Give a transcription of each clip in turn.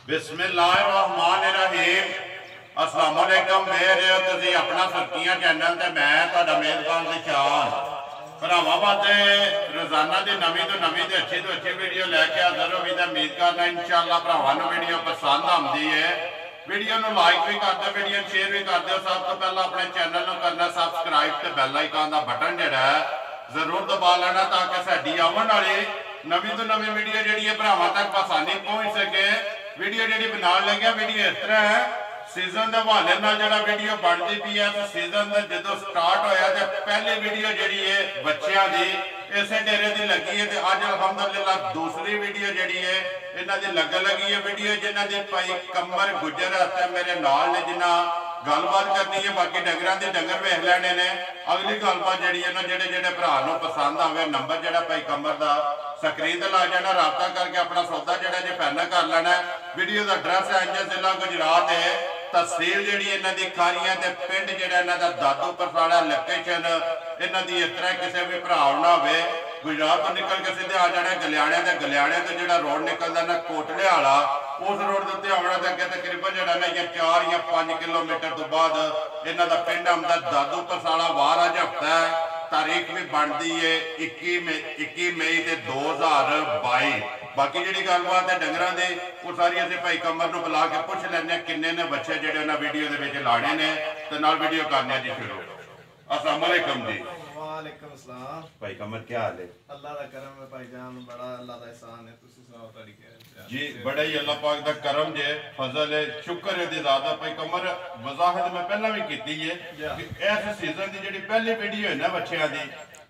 बिस्मिल्लाहिर्रहमानिर्रहीम। अस्सलाम वालेकुम। मेरे तुसी अपना सुर्खियां चैनल ते मैं तुहाडा मेज़बान निशान भरावां वास्ते रोजाना की नवीं तो नवीं ते अच्छी वीडियो लैके हाज़र हो गई। उम्मीद करना इंशाअल्लाह भरावां नूं वीडियो पसंद आती है। वीडियो नूं लाइक भी कर दो, वीडियो शेयर भी कर दो। सब तो पहला अपने चैनल नूं करना सबसक्राइब ते बैल आइकन का बटन जिहड़ा है जरूर दबा लेना ताकि साडी आउण वाली नवीं तो नवीं वीडियो जिहड़ी है भरावां तक आसानी पहुँच सके। वीडियो जी बना लगे वीडियो इस तरह है सीजन के हवाले जो वीडियो बनती पी है। तो सीजन जो स्टार्ट होया तो पहली वीडियो जी है बच्चों की इस डेरे की लगी है। तो अज अलहमदुलिल्लाह दूसरी वीडियो जी है इन्हों की लगन लगी है वीडियो जिन्हों की भाई कमर गुजर है मेरे नाल ने जिन्हें गलबात करनी है। बाकी डंगर के डंगर वेख लेने ने। अगली गलबात जी है ना जेडे जेडे भरा पसंद आवे नंबर जो भाई कमर का स्क्रीन ला जाना रबता करके अपना सौदा जो फाइनल कर लेना। वीडियो का एड्रैस है इंज जिला गुजरात है। तहसील जी इन्हों की खारियां पिंड जो दादू परसाड़ा लोकेशन इन्हों की इस तरह किसी भी भरा ना हो गुजरात तो निकल के सीधे आ जाना गलियाड़े तो गलियाड़े तो जो रोड निकलता ना कोटले वाला उस रोड के उत्ते आना तो अगे तकरीबन जो ना 4 या 5 किलोमीटर तो बाद इन्हों का पिंड आंदा दादू परसाड़ा। वार अज हफ्ता है तारीख भी बनती है 21 मई 2022। बाकी जी गलबात है डंगर की वो सारी असं भाई कमर को बुला के पुछ लें किन्ने ने बच्चे जो वीडियो के लाने ने तो नाल वीडियो करने जी शुरू। अस्सलाम वालेकुम जी। वालेकुम सलाम भाई कमर क्या हाल है? अल्लाह दा करम है भाईजान, बड़ा अल्लाह दा एहसान है। तुसी सुनाओ ताड़ी क्या जी? बड़ा ही अल्लाह पाक दा करम जे फजल है शुक्र है ज़्यादा। भाई कमर वजाहत मैं पहला भी की है कि इस सीजन की जी पहली वीडियो है ना बच्चों की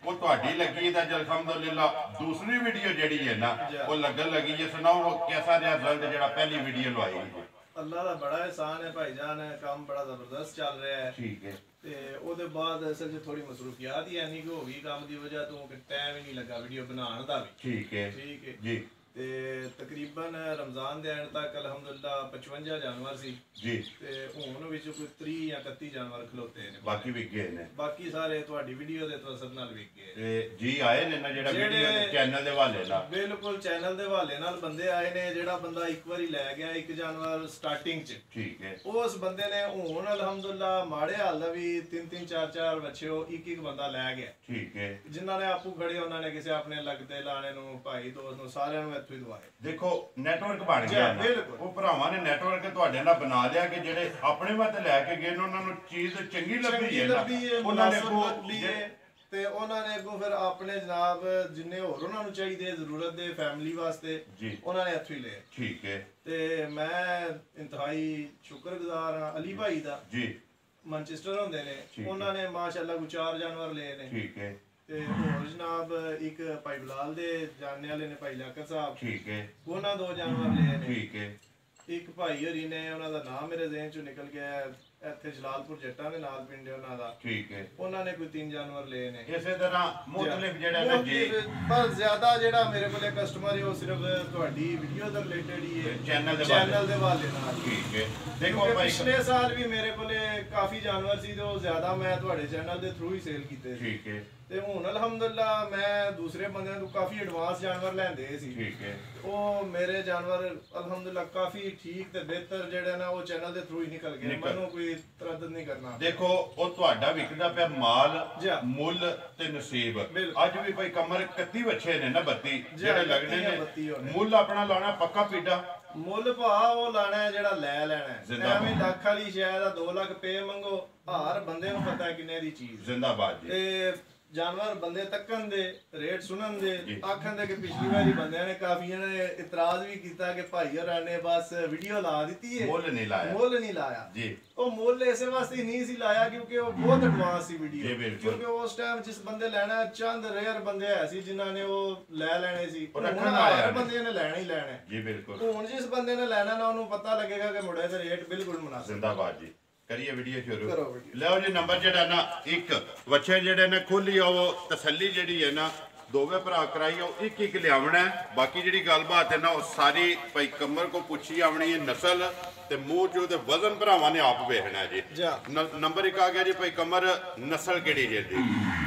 वो तुहाडी लगी है। अल्हम्दुलिल्लाह दूसरी वीडियो जी है ना वो लगन लगी है। सुनाओ कैसा रहा रिजल्ट जो पहली वीडियो लवाई है? अल्लाह दा बड़ा एहसान है भाईजान, काम बड़ा जबरदस्त चल रहा है। ठीक है। ते ओदे बाद असल च थोड़ी मसरूफियात ही नहीं हो गई काम की वजह तो टाइम ही नहीं लगा वीडियो बनाने का भी। ठीक है जी। ते तकरीबन रमजान दे एंड तक अल्हम्दुलिल्लाह 55 जानवर सी जी ते हुन विच कोई 30 या 31 जानवर खलोते ने। बाकी विक गए ने, बाकी सारे तुहाडी वीडियो दे तवसत नाल विक गए ते जी आए ने ना जेड़ा वीडियो दे चैनल दे हवाले नाल। बिल्कुल चैनल दे हवाले नाल बंदे आए ने। जेड़ा बंदा एक बारी लै गया एक जानवर स्टार्टिंग च, ठीक है, उस बंदे ने हुन अल्हम्दुलिल्लाह माड़े हाल दा भी 3-3 4-4 बच्चे एक बंदा लै गया। ठीक है। जिन्हां ने आपू खड़े उन्होंने किसी अपने लगते लाने नु भाई दोस्त नु सारे नु देखो नैटवर्क बन गया वो भरावां ने नैटवर्क तुहाडे नाल बना लिया कि जेडे अपने मत लैके गए उन्हां नूं चीज चंगी लगी है ना उन्हां ने ते उन्होंने अगों फिर अपने जनाब जिन्ने होर उन्हां नूं चाहिए जरूरत दे फैमिली वास्ते उन्होंने इत्थों ही ले। ठीक है। ते मैं इंतहाई शुक्रगुजार हां अली भाई दा जी मैनचेस्टर होंदे ने। उन्होंने माशाअल्लाह 4 जानवर ले ने। ठीक है। ते होर जनाब एक भाई बिलाल दे जानने वाले ने भाई लाकर साहब। ठीक है। उन्हां 2 जानवर ले ने। ठीक है। एक भाई हरी ने उन्हां दा नाम मेरे ज़हन चों निकल गया है इत्थे जलालपुर जट्टां दे नाल पिंड है उन्हां दा। ठीक है। उन्हां ने कोई 3 जानवर ले ने। इसे तरह मुख्तलिफ जेड़ा ना जी पर ज्यादा जेड़ा मेरे कोले कस्टमर है वो सिर्फ तुहाडी वीडियो दे रिलेटेड ही है चैनल दे हवाले नाल। ठीक है। देखो भाई पिछले साल भी मेरे कोले काफी जानवर सी तो ज्यादा मैं तुहाडे चैनल दे थ्रू ही सेल कीते। ठीक है। ते हुन अल्हम्दुलिल्लाह मैं दूसरे बंदे तो काफी एडवांस जानवर लैंदे सी। ठीक है। वो मेरे जानवर अल्हम्दुलिल्लाह काफी ठीक ते बेहतर जेड़े ना वो चैनल दे थ्रू ही निकल गए। मैनू कोई तरद्दुद नहीं करना। देखो वो तुहाडा विकदा पे माल मुल ते नसीब। अज भी भाई कमर 31 बच्चे ने ना 32 जेड़े लगने ने मुल अपना लाना पक्का पीड़ा मुल भा वो लाना है जेड़ा ले लेना है। एवें लाख वाली शायद 2 लाख पे मंगो हर बंदे नूं पता है किन्ने दी चीज। जिंदाबाद जी। जानवर बंदे तकन दे रेट सुनन दे आखन दे कि पिछली बारी बंदे ने काफी ने इतराज भी किया कि भाई होरां ने बस वीडियो ला दी है मुल नहीं लाया जी। वो मुल ऐसे वास्ते नहीं सी लाया क्योंकि वो बहुत एडवांस सी वीडियो क्योंकि उस टाइम जिस बंदे लेना चंद रेयर बंदे है सी जिन्हां ने वो ले लेने सी हर बंदे ने लेना ही लेना जी। बिल्कुल। हुन जिस बंदे ने लेना ना उन्हें पता लगेगा कि मुंडे दे रेट बिल्कुल मुनासिब। जिंदाबाद जी। करिए वीडियो शुरू लो जी। नंबर जेड़ा ना एक बच्चे जेडे ने खोली वो तसल्ली जेड़ी है ना दोवे भरा कराई एक लियावना है। बाकी जी गलबात है ना वो सारी भाई कमर को पुछी आवनी है नस्ल ते मूँह चो ते वजन भरावां ने आप वेखना है जी। नंबर 1 आ गया जी भाई कमर नस्ल केड़ी जी?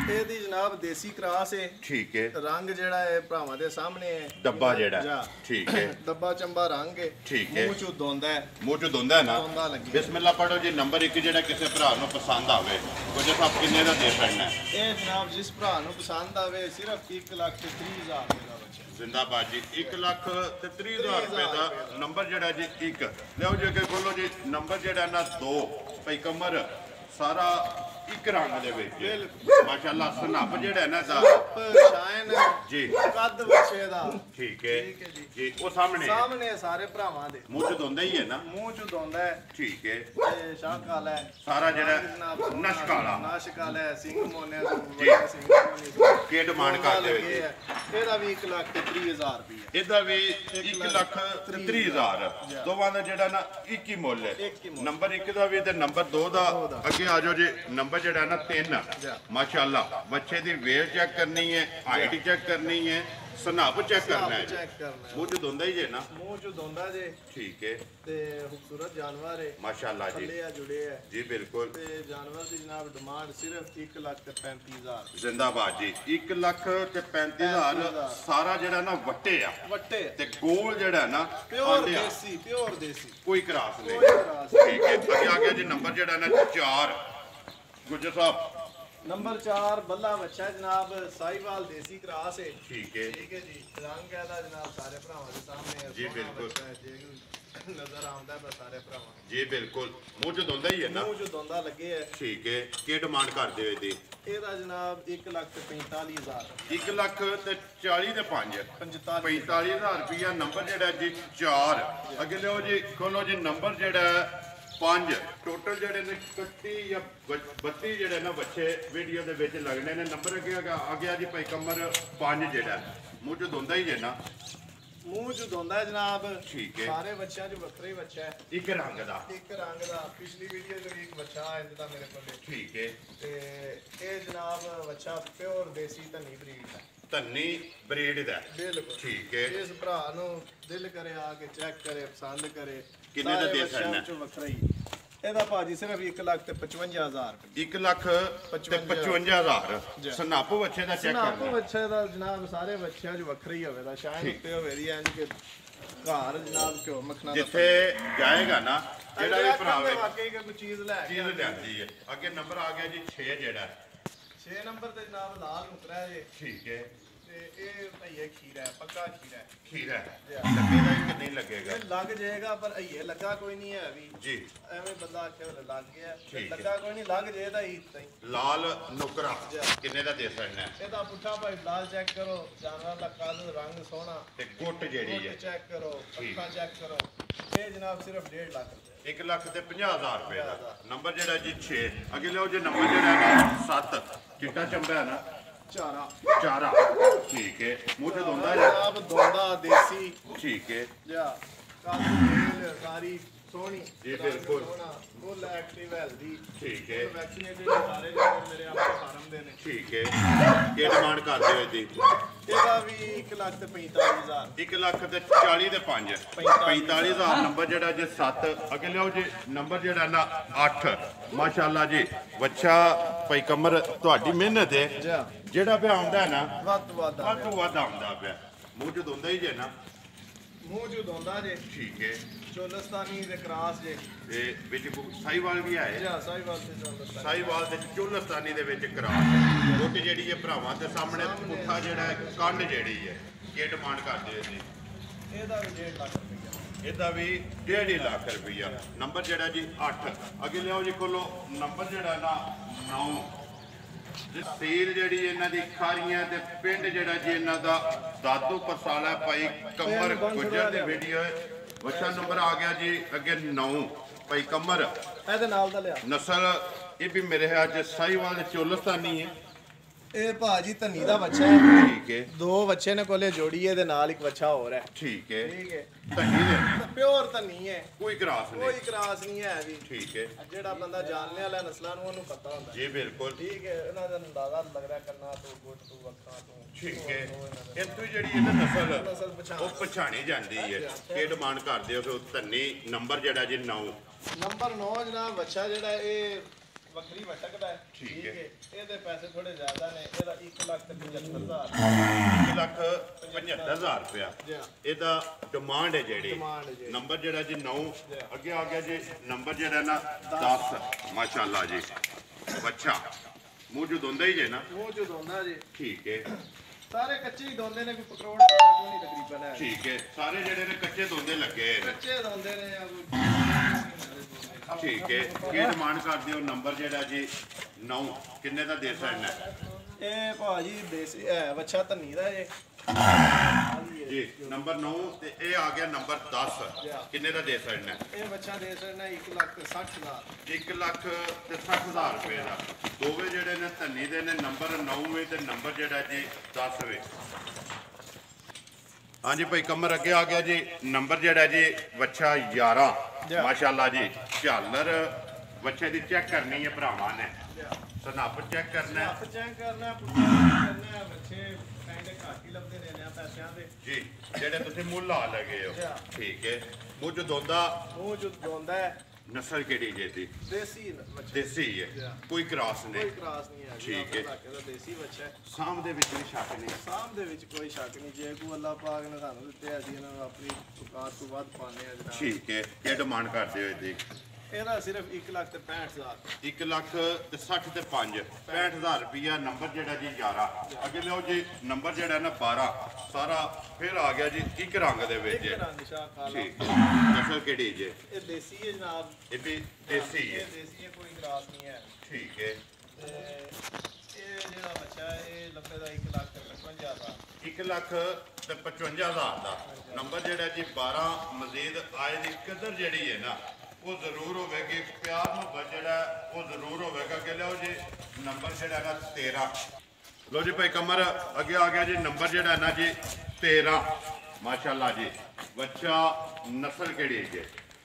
ਇਹਦੀ ਜਨਾਬ ਦੇਸੀ ਕਰਾਸ ਹੈ। ਠੀਕ ਹੈ। ਰੰਗ ਜਿਹੜਾ ਹੈ ਭਰਾਵਾਂ ਦੇ ਸਾਹਮਣੇ ਹੈ। ਡੱਬਾ ਜਿਹੜਾ ਠੀਕ ਹੈ। ਡੱਬਾ ਚੰਬਾ ਰੰਗ ਹੈ। ਠੀਕ ਹੈ। ਮੂੰਹ ਚੋਂ ਦੋਂਦਾ ਹੈ। ਮੂੰਹ ਚੋਂ ਦੋਂਦਾ ਹੈ ਨਾ। ਦੋਂਦਾ ਲੱਗੀ। ਬਿਸਮਿਲ੍ਲਾ ਪੜੋ ਜੀ। ਨੰਬਰ 1 ਜਿਹੜਾ ਕਿਸੇ ਭਰਾ ਨੂੰ ਪਸੰਦ ਆਵੇ ਗੁੱਜਰ ਸਾਹਿਬ ਕਿੰਨੇ ਦਾ ਦੇ ਪੈਣਾ? ਇਹ ਜਨਾਬ ਜਿਸ ਭਰਾ ਨੂੰ ਪਸੰਦ ਆਵੇ ਸਿਰਫ 1,30,000 ਰੁਪਏ ਦਾ ਬੱਚਾ। ਜ਼ਿੰਦਾਬਾਦ ਜੀ। 1,30,000 ਰੁਪਏ ਦਾ ਨੰਬਰ ਜਿਹੜਾ ਜੀ 1 ਲਿਓ ਜੀ ਅੱਗੇ ਖੋਲੋ ਜੀ। ਨੰਬਰ ਜਿਹੜਾ ਨਾ 2 ਭਾਈ ਕਮਰ ਸਾਰਾ ਇੱਕ ਰੰਗ ਦੇ ਵਿੱਚ ਮਾਸ਼ਾਅੱਲਾ ਸਨੱਪ ਜਿਹੜਾ ਨਾ ਦਾ ਸ਼ਾਇਨ ਜੀ ਕੱਦ ਬੱਚੇ ਦਾ ਠੀਕ ਹੈ ਜੀ। ਉਹ ਸਾਹਮਣੇ ਸਾਰੇ ਭਰਾਵਾਂ ਦੇ ਮੂੰਹ ਚ ਦੋਂਦਾ ਹੀ ਹੈ ਨਾ। ਮੂੰਹ ਚ ਦੋਂਦਾ ਹੈ। ਠੀਕ ਹੈ। ਤੇ ਸ਼ਾਹ ਕਾਲਾ ਹੈ ਸਾਰਾ ਜਿਹੜਾ ਨਸ਼ਕ ਕਾਲਾ ਹੈ। ਸਿੰਘ ਮੋਨੇ ਵੱਡਾ ਸਿੰਘ ਮੋਨੇ ਕੀ ਡਿਮਾਂਡ ਕਰਦੇ ਹੋਏ ਇਹਦਾ ਵੀ 1,30,000 ਰੁਪਏ। ਇਹਦਾ ਵੀ 1,30,000 ਦੋਵਾਂ ਦਾ ਜਿਹੜਾ ਨਾ ਇੱਕ ਹੀ ਮੁੱਲ ਹੈ। ਨੰਬਰ 1 ਦਾ ਵੀ ਤੇ ਨੰਬਰ 2 ਦਾ। ਅੱਗੇ ਆ ਜਾਓ ਜੀ। ਨੰਬਰ ਜਿਹੜਾ ਨਾ 3 ਮਾਸ਼ਾਅੱਲਾ ਬੱਚੇ ਦੀ ਵੇਟ ਚੈੱਕ ਕਰਨੀ ਹੈ, ਹਾਈਟ ਚੈੱਕ ਕਰਨੀ ਹੈ, ਸਨੱਪ ਚੈੱਕ ਕਰਨਾ ਹੈ। ਮੂੰਹ ਚ ਦੋਂਦਾ ਹੀ ਜੇ ਨਾ। ਮੂੰਹ ਚ ਦੋਂਦਾ ਜੇ ਠੀਕ ਹੈ। ਤੇ ਖੂਬਸੂਰਤ ਜਾਨਵਰ ਹੈ ਮਾਸ਼ਾਅੱਲਾ ਜੀ। ਥੱਲੇ ਆ ਜੁੜੇ ਹੈ ਜੀ ਬਿਲਕੁਲ। ਤੇ ਜਾਨਵਰ ਦੀ ਜਨਾਬ ਡਿਮਾਂਡ ਸਿਰਫ 1,35,000 ਜ਼ਿੰਦਾਬਾਦ ਜੀ। 1,35,000 ਸਾਰਾ ਜਿਹੜਾ ਨਾ ਵੱਟੇ ਆ ਤੇ ਗੋਲ ਜਿਹੜਾ ਨਾ ਪਿਓਰ ਦੇਸੀ ਕੋਈ ਕਰਾਸ ਨਹੀਂ। ਠੀਕ ਹੈ। ਅੱਗੇ ਆ ਗਿਆ ਜੀ ਨੰਬਰ ਜਿਹੜਾ ਨਾ 4 ਗੁੱਜਰ ਸਾਹਿਬ। ਨੰਬਰ 4 ਬੱਲਾ ਬੱਚਾ ਜਨਾਬ ਸਾਈਵਾਲ ਦੇਸੀ ਕਰਾਸ ਹੈ। ਠੀਕ ਹੈ ਜੀ। ਰੰਗ ਇਹਦਾ ਜਨਾਬ ਸਾਰੇ ਭਰਾਵਾਂ ਦੇ ਸਾਹਮਣੇ ਜੀ ਬਿਲਕੁਲ ਨਜ਼ਰ ਆਉਂਦਾ ਬਸ ਸਾਰੇ ਭਰਾਵਾਂ ਜੀ ਬਿਲਕੁਲ। ਮੂੰਹ ਚ ਦੋਂਦਾ ਹੀ ਹੈ ਨਾ। ਮੂੰਹ ਚ ਦੋਂਦਾ ਲੱਗੇ ਹੈ। ਠੀਕ ਹੈ। ਕੀ ਡਿਮਾਂਡ ਕਰਦੇ ਹੋ ਇਹਦੀ? ਇਹਦਾ ਜਨਾਬ 1,45,000 1,40,000 ਤੇ 45,000 ਰੁਪਇਆ। ਨੰਬਰ ਜਿਹੜਾ ਜੀ 4 ਅੱਗੇ ਲਿਓ ਜੀ ਖੋਲੋ ਜੀ। ਨੰਬਰ ਜਿਹੜਾ 5 ਟੋਟਲ ਜਿਹੜੇ ਨੇ 31 ਜਾਂ 32 ਜਿਹੜੇ ਨਾ ਬੱਚੇ ਵੀਡੀਓ ਦੇ ਵਿੱਚ ਲੱਗਣੇ ਨੇ। ਨੰਬਰ ਅੱਗੇ ਆ ਗਿਆ ਜੀ ਭਾਈ ਕਮਰ 5 ਜਿਹੜਾ ਮੂੰਹ ਚ ਦੋਂਦਾ ਹੀ ਜੇ ਨਾ। ਮੂੰਹ ਚ ਦੋਂਦਾ ਜਨਾਬ ਠੀਕ ਹੈ। ਸਾਰੇ ਬੱਚਿਆਂ ਚ ਵੱਖਰਾ ਹੀ ਬੱਚਾ ਹੈ। ਇੱਕ ਰੰਗ ਦਾ ਪਿਛਲੀ ਵੀਡੀਓ ਚ ਵੀ ਇੱਕ ਬੱਚਾ ਆਇਆ ਦਾ ਮੇਰੇ ਕੋਲ। ਠੀਕ ਹੈ। ਤੇ ਇਹ ਜਨਾਬ ਬੱਚਾ ਪਿਓਰ ਦੇਸੀ ਧੰਨੀ ਬਰੀਡ ਹੈ। ਧੰਨੀ ਬਰੀਡ ਦਾ ਬਿਲਕੁਲ ਠੀਕ ਹੈ। ਇਸ ਭਰਾ ਨੂੰ ਦਿਲ ਕਰੇ ਆ ਕੇ ਚੈੱਕ ਕਰੇ ਪਸੰਦ ਕਰੇ। ਕਿੰਨੇ ਦਾ ਦੇ ਸਕਣਾ? ਵੱਖਰਾ ਹੀ ਇਹਦਾ ਭਾਜੀ ਸਿਰਫ 1,55,000 ਰੁਪਏ। 1,55,000 ਸਨੱਪ ਬੱਚੇ ਦਾ ਚੈੱਕ ਕਰਨਾ। ਸਨੱਪ ਬੱਚੇ ਦਾ ਜਨਾਬ ਸਾਰੇ ਬੱਚਿਆਂ 'ਚ ਵੱਖਰਾ ਹੀ ਹੋਵੇਗਾ। ਸ਼ਾਇਦ ਉੱਤੇ ਹੋਵੇ ਦੀ ਇੰਜ ਕਿ ਘਰ ਜਨਾਬ ਘਿਓ ਮੱਖਣਾ ਜਿੱਥੇ ਜਾਏਗਾ ਨਾ ਜਿਹੜਾ ਵੀ ਭਰਾ ਵਾਕਈ ਕੋਈ ਚੀਜ਼ ਲੈਂਦੀ ਹੈ। ਅੱਗੇ ਨੰਬਰ ਆ ਗਿਆ ਜੀ 6 ਜਿਹੜਾ 6 ਨੰਬਰ ਤੇ ਜਨਾਬ ਲਾਲ ਮੁਕਰਾ ਜੇ। ਠੀਕ ਹੈ। ਤੇ ਇਹ ਭਈਏ ਖੀਰਾ ਹੈ, ਪੱਕਾ ਖੀਰਾ ਲੱਗੇਗਾ ਕਿ ਨਹੀਂ ਲੱਗੇਗਾ? ਲੱਗ ਜਾਏਗਾ ਪਰ ਭਈਏ ਲੱਗਾ ਕੋਈ ਨਹੀਂ ਹੈ ਵੀ ਜੀ। ਐਵੇਂ ਬੰਦਾ ਆਖੇ ਲੱਗ ਗਿਆ ਲੱਗਾ ਕੋਈ ਨਹੀਂ ਲੱਗ ਜੇ ਤਾਂ ਹੀ ਲਾਲ ਨੁਕਰਾ ਕਿੰਨੇ ਦਾ ਦੇ ਸਕਣਾ? ਇਹਦਾ ਪੁੱਠਾ ਭਾਈ ਲਾਲ ਚੈੱਕ ਕਰੋ। ਜਾਨਵਰ ਦਾ ਕੱਦ ਰੰਗ ਸੋਹਣਾ ਤੇ ਗੁੱਟ ਜਿਹੜੀ ਹੈ ਚੈੱਕ ਕਰੋ। ਅੱਖਾਂ ਚੈੱਕ ਕਰੋ। ਇਹ ਜਨਾਬ ਸਿਰਫ 1.5 ਲੱਖ 1,50,000 ਰੁਪਏ ਦਾ। ਨੰਬਰ ਜਿਹੜਾ ਜੀ 6 ਅੱਗੇ ਲਿਓ ਜੀ। ਨੰਬਰ ਜਿਹੜਾ 7 ਚਿੱਟਾ ਚੰਬਾ ਨਾ ਚਾਰਾ ਠੀਕ ਹੈ। ਮੂੰਹ ਚ ਦੋਂਦਾ ਜਨਾਬ ਦੋਂਦਾ ਦੇਸੀ ਠੀਕ ਹੈ। ਕਾਲੀ ਸਾਰੀ ਸੋਹਣੀ ਜੀ ਬਿਲਕੁਲ ਫੁੱਲ ਐਕਟਿਵ ਹੈਲਦੀ ਠੀਕ ਹੈ। ਵੈਕਸੀਨੇਟਡ ਸਾਰੇ ਜਿਹੜੇ ਮੇਰੇ ਆਪਣੇ ਫਾਰਮ ਦੇ ਨੇ। ਠੀਕ ਹੈ। ਕੀ ਡਿਮਾਂਡ ਕਰਦੇ ਹੋ ਇਹਦੀ? ਇਹਦਾ ਵੀ 1,45,000 1,40,000 ਤੇ 5 45,000 ਨੰਬਰ ਜਿਹੜਾ ਜੀ 7 ਅੱਗੇ ਲਿਓ ਜੀ। ਨੰਬਰ ਜਿਹੜਾ ਨਾ 8 ਮਾਸ਼ਾਅੱਲਾ ਜੀ। ਬੱਚਾ ਭਾਈ ਕਮਰ ਤੁਹਾਡੀ ਮਿਹਨਤ ਹੈ। ਜਿਹੜਾ ਪਿਆ ਆਉਂਦਾ ਨਾ ਵੱਧ ਤੋਂ ਵੱਧ ਆਉਂਦਾ ਪਿਆ। ਮੂੰਹ ਚ ਦੋਂਦਾ ਹੀ ਜੇ ਨਾ। ਮੂੰਹ ਚ ਦੋਂਦਾ ਜੇ ਠੀਕ ਹੈ। ਚੋਲਸਤਾਨੀ ਦੇ ਕਰਾਸ ਜੇ। ਤੇ ਵਿੱਚ ਸਾਈਵਾਲ ਵੀ ਆਏ। ਸਾਈਵਾਲ ਤੇ ਚੋਲਸਤਾਨੀ ਦੇ ਵਿੱਚ ਕਰਾਸ ਗੁੱਟ ਜਿਹੜੀ ਹੈ ਭਰਾਵਾਂ ਦੇ ਸਾਹਮਣੇ ਪੁੱਠਾ ਜਿਹੜਾ ਕੰਡ ਜਿਹੜੀ ਹੈ। ਕੀ ਡਿਮਾਂਡ ਕਰਦੇ ਹੋ ਜੀ? ਇਹਦਾ ਵੀ 1.5 ਲੱਖ ਰੁਪਇਆ। ਇਹਦਾ ਵੀ 1.5 ਲੱਖ ਰੁਪਇਆ। ਨੰਬਰ ਜਿਹੜਾ ਜੀ 8 ਅੱਗੇ ਲਿਆਓ ਜੀ ਕੋਲੋਂ। ਨੰਬਰ ਜਿਹੜਾ ਨਾ 9 ਤਹਿਸੀਲ ਜਿਹੜੀ ਇਹਨਾਂ ਦੀ ਖਾਰੀਆਂ ਤੇ ਪਿੰਡ ਜਿਹੜਾ ਜੀ ਇਹਨਾਂ ਦਾ ਦਾਦੂ ਪਰਸਾਲਾ ਭਾਈ ਕਮਰ ਗੁੱਜਰ ਦੀ ਵੀਡੀਓ ਹੈ। ਬੱਚਾ ਨੰਬਰ ਆ ਗਿਆ ਜੀ ਅੱਗੇ 9 ਭਾਈ ਕਮਰ ਇਹਦੇ ਨਾਲ ਦਾ ਲਿਆ। ਨਸਲ ਇਹ ਵੀ ਮੇਰੇ ਖਿਆਲ ਚ ਸਾਈਵਾਲ ਚੋਲਸਤਾਨੀ ਹੈ। ਇਹ ਭਾਜੀ ਧੰਨੀ ਦਾ ਬੱਚਾ ਹੈ। ਠੀਕ ਹੈ। 2 ਬੱਚੇ ਨੇ ਕੋਲੇ ਜੋੜੀ ਇਹਦੇ ਨਾਲ ਇੱਕ ਬੱਚਾ ਹੋਰ ਹੈ। ਠੀਕ ਹੈ। ਧੰਨੀ ਦੇ ਪਿਓਰ ਧੰਨੀ ਹੈ। ਕੋਈ ਕਰਾਸ ਨਹੀਂ ਹੈ ਵੀ। ਠੀਕ ਹੈ। ਜਿਹੜਾ ਬੰਦਾ ਜਾਣਨੇ ਵਾਲਾ ਨਸਲਾਂ ਨੂੰ ਉਹਨੂੰ ਪਤਾ ਹੁੰਦਾ ਜੀ ਬਿਲਕੁਲ ਠੀਕ ਹੈ। ਇਹਨਾਂ ਦਾ ਅੰਦਾਜ਼ਾ ਲੱਗ ਰਿਹਾ ਕੰਨਾਂ ਤੋਂ ਗੁੱਟ ਤੋਂ ਅੱਖਾਂ ਤੋਂ ਠੀਕ ਹੈ। ਇੱਥੋਂ ਜਿਹੜੀ ਇਹਨਾਂ ਨਸਲ ਉਹ ਪਛਾਣੀ ਜਾਂਦੀ ਹੈ। ਕੀ ਡਿਮਾਂਡ ਕਰਦੇ ਹੋ? ਧੰਨੀ ਨੰਬਰ ਜਿਹੜਾ ਜੀ 9 ਨੰਬਰ 9 ਜਨਾਬ ਬੱਚਾ ਜਿਹੜਾ ਇਹ ਵੱਖਰੀ ਵਟਕਦਾ ਹੈ ਠੀਕ ਹੈ ਇਹਦੇ ਪੈਸੇ ਥੋੜੇ ਜ਼ਿਆਦਾ ਨੇ ਇਹਦਾ 1,75,000 1,75,000 ਰੁਪਇਆ ਇਹਦਾ ਡਿਮਾਂਡ ਹੈ ਜਿਹੜੀ ਨੰਬਰ ਜਿਹੜਾ ਜੀ 9 ਅੱਗੇ ਆ ਗਿਆ ਜੀ ਨੰਬਰ ਜਿਹੜਾ ਨਾ 10 ਮਾਸ਼ਾਅੱਲਾ ਜੀ ਬੱਚਾ ਮੌਜੂਦ ਹੁੰਦਾ ਹੀ ਜੇ ਨਾ ਮੌਜੂਦ ਹੁੰਦਾ ਜੀ ਠੀਕ ਹੈ ਸਾਰੇ ਕੱਚੇ ਹੀ ਦੋਂਦੇ ਨੇ ਕੋਈ ਪੈਟਰੋਲ ਨਹੀਂ ਤਕਰੀਬਨ ਹੈ ਠੀਕ ਹੈ ਸਾਰੇ ਜਿਹੜੇ ਨੇ ਕੱਚੇ ਦੋਂਦੇ ਲੱਗੇ ਨੇ ਕੱਚੇ ਦੋਂਦੇ ਨੇ ਜਾਂ ਕੋਈ ਠੀਕ ਹੈ ਕੀ ਡਿਮਾਂਡ ਕਰਦੇ ਹੋ ਨੰਬਰ ਜਿਹੜਾ ਜੀ 9 ਕਿੰਨੇ ਦਾ ਦੇ ਸਕਣਾ ਇਹ ਭਾਜੀ ਦੇਸੀ ਹੈ ਵੱਛਾ ਧੰਨੀ ਦਾ ਇਹ ਜੀ ਨੰਬਰ 9 ਤੇ ਇਹ ਆ ਗਿਆ ਨੰਬਰ 10 ਕਿੰਨੇ ਦਾ ਦੇ ਸਕਣਾ ਇਹ ਬੱਚਾ ਦੇ ਸਕਣਾ 1,60,000 1,60,000 ਰੁਪਏ ਦਾ ਦੋਵੇਂ ਜਿਹੜੇ ਨੇ ਧੰਨੀ ਦੇ ਨੇ ਨੰਬਰ 9ਵੇਂ ਤੇ ਨੰਬਰ ਜਿਹੜਾ ਜੀ 10ਵੇਂ ਹਾਂਜੀ ਭਾਈ ਕਮਰ ਅੱਗੇ ਆ ਗਿਆ ਜੀ ਨੰਬਰ ਜਿਹੜਾ ਜੀ ਬੱਚਾ 11 ਮਾਸ਼ਾਅੱਲਾ ਜੀ ਝਾਲਰ ਬੱਚੇ ਦੀ ਚੈੱਕ ਕਰਨੀ ਹੈ ਭਰਾਵਾਂ ਨੇ ਸਨੱਪ ਚੈੱਕ ਕਰਨਾ ਹੈ ਬੱਚੇ ਕਹਿੰਦੇ ਘੱਟ ਹੀ ਲੱਭਦੇ ਨੇ ਲਿਆ ਪੈਸਿਆਂ ਦੇ ਜੀ ਜਿਹੜੇ ਤੁਸੀਂ ਮੁੱਲ ਲਾ ਲਗੇ ਹੋ ਠੀਕ ਹੈ ਮੂੰਹ ਦੋਂਦਾ ਹੈ ਨਸਲ ਕਿਹੜੀ ਜੇ ਦੀ ਦੇਸੀ ਹੈ ਕੋਈ ਕ੍ਰਾਸ ਨਹੀਂ ਹੈ ਠੀਕ ਹੈ ਦੇਸੀ ਬੱਚਾ ਹੈ ਸਾਮ ਦੇ ਵਿੱਚ ਵੀ ਸ਼ੱਕ ਨਹੀਂ ਸਾਮ ਦੇ ਵਿੱਚ ਕੋਈ ਸ਼ੱਕ ਨਹੀਂ ਜੇ ਕੋਈ ਅੱਲਾਹ ਪਾਕ ਨੇ ਸਾਨੂੰ ਦਿੱਤੇ ਅਸੀਂ ਇਹਨਾਂ ਨੂੰ ਆਪਣੀ ਔਕਾਤ ਤੋਂ ਵੱਧ ਪਾਉਂਦੇ ਆ ਜਨਾਬ ਠੀਕ ਹੈ ਕੀ ਡਿਮਾਂਡ ਕਰਦੇ ਹੋ ਇਹਦੀ ਇਹਦਾ ਸਿਰਫ 1,65,000 1,60,000 ਤੇ 5 65,000 ਰੁਪਇਆ ਨੰਬਰ ਜਿਹੜਾ ਜੀ 11 ਅੱਗੇ ਲਿਓ ਜੀ ਨੰਬਰ ਜਿਹੜਾ ਨਾ 12 ਸਾਰਾ ਫਿਰ ਆ ਗਿਆ ਜੀ ਇੱਕ ਰੰਗ ਦੇ ਵਿੱਚ ਠੀਕ ਹੈ ਨਸਲ ਕਿਹੜੀ ਜੇ ਇਹ ਦੇਸੀ ਹੈ ਜਨਾਬ ਇਹ ਵੀ ਦੇਸੀ ਹੈ ਕੋਈ ਗਰਾਸ ਨਹੀਂ ਹੈ ਠੀਕ ਹੈ ਇਹ ਜਿਹੜਾ ਬੱਚਾ ਇਹ ਲੱਭੇ ਦਾ 1,55,000 1,55,000 ਦਾ ਨੰਬਰ ਜਿਹੜਾ ਜੀ 12 ਮਜ਼ੀਦ ਆਏ ਦੀ ਕਦਰ ਜਿਹੜੀ ਹੈ ਨਾ ਉਹ ਜ਼ਰੂਰ ਹੋਵੇਗੀ ਪਿਆਰ ਮੁਹੱਬਤ ਜਿਹੜਾ ਉਹ ਜ਼ਰੂਰ ਹੋਵੇਗਾ ਕਿ ਲਿਓ ਜੀ ਨੰਬਰ ਜਿਹੜਾ ਨਾ 13 ਲੋ ਜੀ ਭਾਈ ਕਮਰ ਅੱਗੇ ਆ ਗਿਆ ਜੀ ਨੰਬਰ ਜਿਹੜਾ ਨਾ ਜੀ 13 ਮਾਸ਼ਾਅੱਲਾ ਜੀ ਬੱਚਾ ਨਸਲ ਕਿਹੜੀ ਹੈ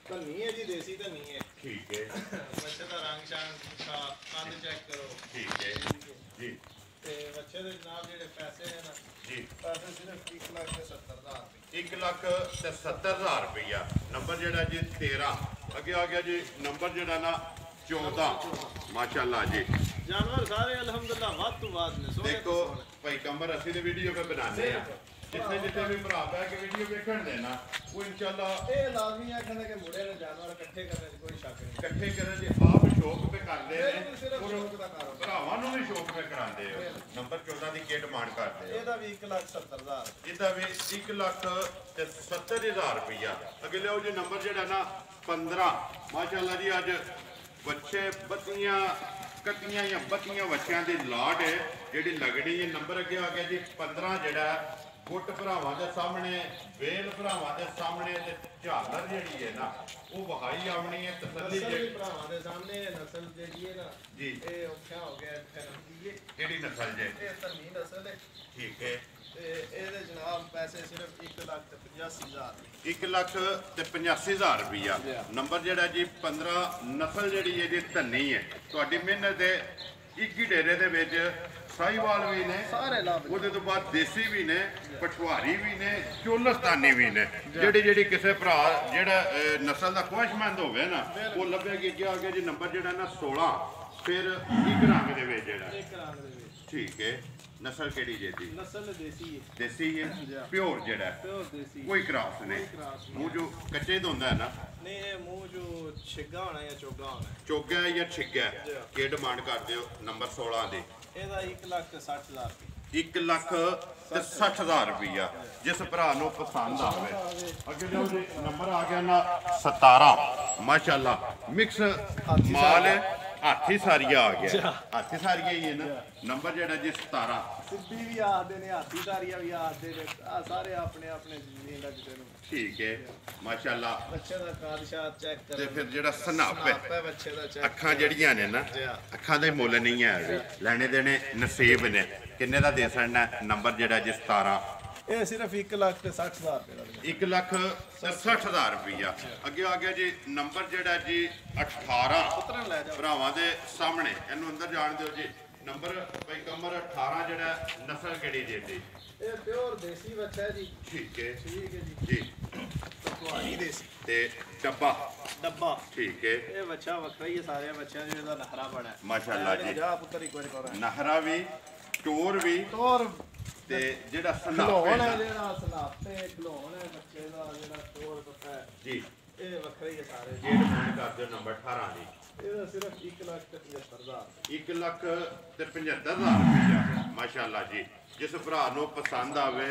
ਧੰਨੀ ਹੈ ਜੀ ਦੇਸੀ ਧੰਨੀ ਹੈ ਠੀਕ ਹੈ ਬੱਚੇ ਦਾ ਰੰਗ ਸ਼ਾਨ ਕੰਨ ਚੈੱਕ ਕਰੋ ਠੀਕ ਹੈ ਜੀ ਤੇ ਬੱਚੇ ਦੇ ਜਨਾਬ ਜਿਹੜੇ ਪੈਸੇ ਨੇ ਨਾ ਜੀ ਪੈਸੇ ਸਿਰਫ 1,70,000 1,70,000 ਰੁਪਇਆ ਨੰਬਰ ਜਿਹੜਾ ਜੀ 13 ਅੱਗੇ ਆ ਗਿਆ ਜੀ ਨੰਬਰ ਜਿਹੜਾ ਨਾ 14 ਮਾਸ਼ਾਅੱਲਾ ਜੀ ਜਾਨਵਰ ਸਾਰੇ ਅਲਹਮਦੁਲਿਲਾ ਵੱਧ ਤੋਂ ਵੱਧ ਨੇ ਦੇਖੋ ਭਾਈ ਕੰਬਰ ਅਸੀਂ ਤੇ ਵੀਡੀਓ ਪੇ ਬਣਾਉਂਦੇ ਆ ਜਿੱਥੇ ਜਿੱਥੇ ਵੀ ਭਰਾ ਬੈ ਕੇ ਵੀਡੀਓ ਵੇਖਣ ਦੇ ਨਾ ਉਹ ਇਨਸ਼ਾਅੱਲਾ ਇਹ ਲਾਜ਼ਮੀ ਆਖਣਾ ਕਿ ਮੁੰਡੇ ਨੇ ਜਾਨਵਰ ਇਕੱਠੇ ਕਰਨ ਦੀ ਕੋਈ ਸ਼ੱਕ ਨਹੀਂ ਇਕੱਠੇ ਕਰਨ ਦੇ ਆਪ ਸ਼ੌਕ ਪੇ ਕਰਦੇ ਨੇ ਭਰਾਵਾਂ ਨੂੰ ਵੀ ਸ਼ੌਕ ਪੇ ਕਰਾਉਂਦੇ ਹੋ ਨੰਬਰ 14 ਦੀ ਕੀ ਡਿਮਾਂਡ ਕਰਦੇ ਹੋ ਇਹਦਾ ਵੀ 1,70,000 ਇਹਦਾ ਵੀ 1,70,000 ਰੁਪਇਆ ਅੱਗੇ ਲਿਓ ਜੀ ਨੰਬਰ ਜਿਹੜਾ ਨਾ 15 ਮਾਸ਼ਾਅੱਲਾ ਜੀ ਅੱਜ ਬੱਚੇ ਬੱਤੀਆਂ ਕੱਤੀਆਂ ਜਾਂ ਬੱਤੀਆਂ ਬੱਚਿਆਂ ਦੀ ਲਾਟ ਹੈ ਜਿਹੜੀ ਲੱਗਣੀ ਹੈ ਨੰਬਰ ਅੱਗੇ ਆ ਗਿਆ ਜੀ 15 ਜਿਹੜਾ ਗੁੱਟ ਭਰਾਵਾਂ ਦੇ ਸਾਹਮਣੇ ਵੇਲ ਭਰਾਵਾਂ ਦੇ ਸਾਹਮਣੇ ਤੇ ਝਾਲਰ ਜਿਹੜੀ ਹੈ ਨਾ ਉਹ ਵਹਾਈ ਆਉਣੀ ਹੈ ਤਸੱਲੀ ਜਿਹੜੀ ਭਰਾਵਾਂ ਦੇ ਸਾਹਮਣੇ ਨਸਲ ਜਿਹੜੀ ਹੈ ਨਾ ਜੀ ਇਹ ਔਖਾ ਹੋ ਗਿਆ ਕਰਮ ਦੀ ਕਿਹੜੀ ਨਸਲ ਜੇ ਇਹ ਧੰਨੀ ਨਸਲ ਹੈ ਠੀਕ ਹੈ ਤੇ ਇਹਦੇ ਜਨਾਬ ਪੈਸੇ ਸਿਰਫ 1,85,000 1,85,000 ਰੁਪਇਆ ਨੰਬਰ ਜਿਹੜਾ ਜੀ 15 ਨਸਲ ਜਿਹੜੀ ਹੈ ਜੀ ਧੰਨੀ ਹੈ ਤੁਹਾਡੀ ਮਿਹਨਤ ਦੇ ਇੱਕ ਹੀ ਡੇਰੇ ਦੇ ਵਿੱਚ ਸਾਹੀਵਾਲ ਵੀ ਨੇ ਸਾਰੇ ਲਾਭ ਉਹਦੇ ਤੋਂ ਬਾਅਦ ਦੇਸੀ ਵੀ ਨੇ ਪਟਵਾਰੀ ਵੀ ਨੇ ਚੋਲਸਤਾਨੀ ਵੀ ਨੇ ਜਿਹੜੀ ਕਿਸੇ ਭਰਾ ਜਿਹੜਾ ਨਸਲ ਦਾ ਖੁਆਇਸ਼ਮੰਦ ਹੋਵੇ ਨਾ ਉਹ ਲੱਭੇਗੀ ਕਿ ਆ ਗਿਆ ਜੀ ਨੰਬਰ ਜਿਹੜਾ ਨਾ 16 ਫਿਰ ਇੱਕ ਰੰਗ ਦੇ ਵਿੱਚ ਜਿਹੜਾ ਠੀਕ ਹੈ ਨਸਲ ਕਿਹੜੀ ਜੇ ਦੀ ਨਸਲ ਦੇਸੀ ਹੈ ਪਿਓਰ ਜਿਹੜਾ ਕੋਈ ਕ੍ਰਾਸ ਨਹੀਂ ਮੂੰਹ ਜੋ ਕੱਚੇ ਦਾ ਹੁੰਦਾ ਹੈ ਨਾ ਨਹੀਂ ਇਹ ਮੂੰਹ ਜੋ ਛਿੱਗਾ ਹੋਣਾ ਜਾਂ ਚੋਗਾ ਹੋਣਾ ਚੋਗਾ ਜਾਂ ਛਿੱਗਾ ਕੀ ਡਿਮਾਂਡ ਕਰਦੇ ਹੋ ਨੰਬਰ 16 ਦੀ ਇਹਦਾ 1,60,000 1,60,000 ਰੁਪਇਆ ਜਿਸ ਭਰਾ ਨੂੰ ਪਸੰਦ ਆਵੇ ਅੱਗੇ ਜਾਓ ਜੀ ਨੰਬਰ ਆ ਗਿਆ ਨਾ 17 ਮਾਸ਼ਾਅੱਲਾ ਮਿਕਸ ਮਾਲ ਹੈ ਹਾਥੀ ਸਾਰੀਆ ਆ ਗਿਆ ਹਾਥੀ ਸਾਰੀਆ ਹੀ ਹੈ ਨਾ ਨੰਬਰ ਜਿਹੜਾ ਜੀ 17 ਸਿੱਧੀ ਵੀ ਆਖਦੇ ਨੇ ਹਾਥੀ ਸਾਰੀਆ ਵੀ ਆਖਦੇ ਨੇ ਆ ਸਾਰੇ ਆਪਣੇ ਆਪਣੇ ਜ਼ਮੀਨ ਲੱਗਦੇ ਨੇ ਠੀਕ ਹੈ ਮਾਸ਼ਾਅੱਲਾ ਬੱਚੇ ਦਾ ਕਾਦਸ਼ਾਹ ਚੈੱਕ ਕਰ ਤੇ ਫਿਰ ਜਿਹੜਾ ਸਨੱਪ ਹੈ ਬੱਚੇ ਦਾ ਚੈੱਕ ਅੱਖਾਂ ਜਿਹੜੀਆਂ ਨੇ ਨਾ ਅੱਖਾਂ ਦੇ ਮੁੱਲ ਨਹੀਂ ਹੈ ਲੈਣੇ ਦੇਣੇ ਨਸੀਬ ਨੇ ਕਿੰਨੇ ਦਾ ਦੇ ਸਕਣਾ ਨੰਬਰ ਜਿਹੜਾ ਜੀ 17 ਇਹ ਸਿਰਫ 1,60,000 ਰੁਪਏ ਦਾ 1,60,000 ਰੁਪਇਆ ਅੱਗੇ ਆ ਗਿਆ ਜੀ ਨੰਬਰ ਜਿਹੜਾ ਜੀ 18 ਭਰਾਵਾਂ ਦੇ ਸਾਹਮਣੇ ਇਹਨੂੰ ਅੰਦਰ ਜਾਣ ਦਿਓ ਜੀ ਨੰਬਰ ਭਾਈ ਕਮਰ 18 ਜਿਹੜਾ ਨਸਲ ਕਿਹੜੀ ਜੇ ਦੀ ਇਹ ਪਿਓਰ ਦੇਸੀ ਬੱਚਾ ਹੈ ਜੀ ਠੀਕ ਹੈ ਜੀ ਜੀ ਪਟਵਾਰੀ ਦੇਸੀ ਤੇ ਡੱਬਾ ਡੱਬਾ ਠੀਕ ਹੈ ਇਹ ਬੱਚਾ ਵੱਖਰਾ ਹੀ ਹੈ ਸਾਰਿਆਂ ਬੱਚਿਆਂ ਦੇ ਇਹਦਾ ਨਖਰਾ ਬੜਾ ਹੈ ਮਾਸ਼ਾਅੱਲਾ ਜੀ ਜਾ ਪੁੱਤਰ ਇੱਕ ਵਾਰੀ ਕਰੋ ਨਖਰਾ ਵੀ ਟੋਰ ਵੀ ਟੋਰ ਤੇ ਜਿਹੜਾ ਖਲੋਣ ਹੈ ਜਿਹੜਾ ਸਨਾਪੇ ਖਲੋਣ ਹੈ ਬੱਚੇ ਦਾ ਜਿਹੜਾ ਟੋਰ ਪਤਾ ਹੈ ਜੀ ਇਹ ਵੱਖਰਾ ਹੀ ਹੈ ਸਾਰੇ ਜੇ ਡਿਮਾਂਡ ਕਰਦੇ ਹੋ ਨੰਬਰ 18 ਦੀ ਇਹਦਾ ਸਿਰਫ 1,75,000 1,75,000 ਰੁਪਇਆ ਮਾਸ਼ਾਅੱਲਾ ਜੀ ਜਿਸ ਭਰਾ ਨੂੰ ਪਸੰਦ ਆਵੇ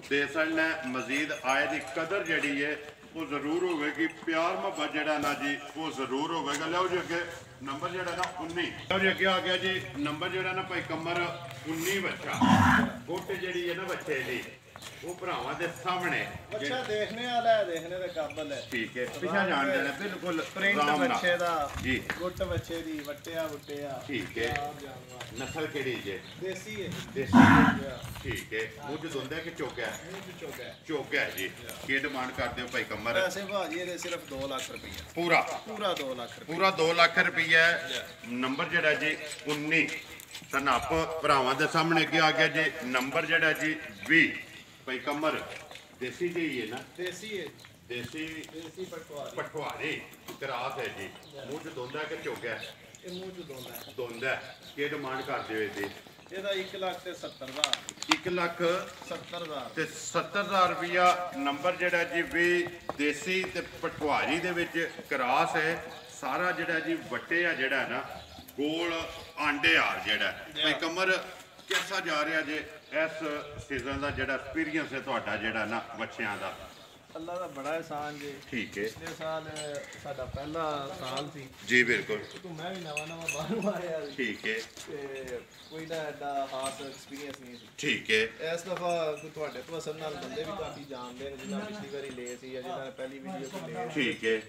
ਦੇਸਣ ਨੇ ਮਜ਼ੀਦ ਆਏ ਦੀ ਕਦਰ ਜਿਹੜੀ ਹੈ ਉਹ ਜ਼ਰੂਰ ਹੋਵੇਗੀ ਪਿਆਰ ਮੁਹੱਬਤ ਜਿਹੜਾ ਨਾ ਜੀ ਉਹ ਜ਼ਰੂਰ ਹੋਵੇਗਾ ਲਿਆਓ ਜੀ ਅੱਗੇ ਨੰਬਰ ਜਿਹੜਾ ਨਾ 19 ਲਿਆਓ ਜੀ ਅੱਗੇ ਆ ਗਿਆ ਜੀ ਨੰਬਰ ਜਿਹੜਾ ਨਾ ਭਾਈ ਕਮਰ 19 ਬੱਚਾ ਗੁੱਟ ਜਿਹੜੀ ਹੈ ਨਾ ਬੱਚੇ ਦੀ ਉਹ ਭਰਾਵਾਂ ਦੇ ਸਾਹਮਣੇ ਅੱਛਾ ਦੇਖਣੇ ਵਾਲਾ ਹੈ ਦੇਖਣੇ ਦੇ ਕਾਬਲ ਹੈ ਠੀਕ ਹੈ ਪਿਛਾ ਜਾਣ ਦੇਣਾ ਬਿਲਕੁਲ ਪ੍ਰਿੰਟ ਬੱਚੇ ਦਾ ਜੀ ਗੁੱਟ ਬੱਚੇ ਦੀ ਵਟਿਆ ਠੀਕ ਹੈ ਨਸਲ ਕਿਹੜੀ ਜੇ ਦੇਸੀ ਹੈ ਦੇਸੀ ਠੀਕ ਹੈ ਮੁੱਝ ਦੁੰਦਾ ਕਿ ਚੋਕਾ ਚੋਕਾ ਚੋਕਾ ਹੈ ਜੀ ਕੀ ਡਿਮਾਂਡ ਕਰਦੇ ਹੋ ਭਾਈ ਕਮਰ ਪੈਸੇ ਭਾਜੀ ਇਹਦੇ ਸਿਰਫ 2 ਲੱਖ ਰੁਪਏ ਪੂਰਾ 2 ਲੱਖ ਰੁਪਏ ਪੂਰਾ 2 ਲੱਖ ਰੁਪਈਆ ਨੰਬਰ ਜਿਹੜਾ ਜੀ 19 ਸਨਾਪ ਭਰਾਵਾਂ ਦੇ ਸਾਹਮਣੇ ਕੀ ਆ ਗਿਆ ਜੀ ਨੰਬਰ ਜਿਹੜਾ ਜੀ 20 ਭਾਈ ਕਮਰ ਦੇਸੀ ਜੀ ਹੈ ਨਾ ਦੇਸੀ ਹੈ ਦੇਸੀ ਪਟਵਾਰੀ ਕਰਾਸ ਹੈ ਜੀ ਮੂੰਹ ਚ ਦੋਂਦਾ ਕਿ ਚੋਕਿਆ ਇਹ ਮੂੰਹ ਚ ਦੋਂਦਾ ਕੀ ਡਿਮਾਂਡ ਕਰਦੇ ਹੋ ਇਹਦੀ ਇਹਦਾ 1,70,000 1,70,000 ਤੇ 70,000 ਰੁਪਇਆ ਨੰਬਰ ਜਿਹੜਾ ਜੀ ਵੀ ਦੇਸੀ ਤੇ ਪਟਵਾਰੀ ਦੇ ਵਿੱਚ ਕਰਾਸ ਹੈ ਸਾਰਾ ਜਿਹੜਾ ਜੀ ਵੱਟੇ ਆ ਜਿਹੜਾ ਨਾ ਗੋਲ ਆਂਡੇ ਆ ਜਿਹੜਾ ਭਾਈ ਕਮਰ ਕਿਹਦਾ ਜਾ ਰਿਹਾ ਜੇ ਇਸ ਸੀਜ਼ਨ ਦਾ ਜਿਹੜਾ ਐਕਸਪੀਰੀਅੰਸ ਹੈ ਤੁਹਾਡਾ ਜਿਹੜਾ ਨਾ ਬੱਚਿਆਂ ਦਾ ਅੱਲਾ ਦਾ ਬੜਾ ਇਹਸਾਨ ਜੀ ਠੀਕ ਹੈ ਪਿਛਲੇ ਸਾਲ ਸਾਡਾ ਪਹਿਲਾ ਸਾਲ ਸੀ ਜੀ ਬਿਲਕੁਲ ਤੂੰ ਮੈਂ ਵੀ ਨਵਾਂ ਬਾਹਰੋਂ ਆਇਆ ਠੀਕ ਹੈ ਤੇ ਕੋਈ ਨਾ ਐਡਾ ਖਾਸ ਐਕਸਪੀਰੀਅੰਸ ਨਹੀਂ ਸੀ ਠੀਕ ਹੈ ਇਸ ਦਫਾ ਤੁਹਾਡੇ ਤੋਂ ਅਸਲ ਨਾਲ ਬੰਦੇ ਵੀ ਕਾਫੀ ਜਾਣਦੇ ਨੇ ਜਿਨ੍ਹਾਂ ਪਿਛਲੀ ਵਾਰੀ ਲਏ ਸੀ ਜਾਂ ਜਿਨ੍ਹਾਂ ਨੇ ਪਹਿਲੀ ਵੀਡੀਓ ਤੋਂ ਲਏ ਠੀਕ ਹੈ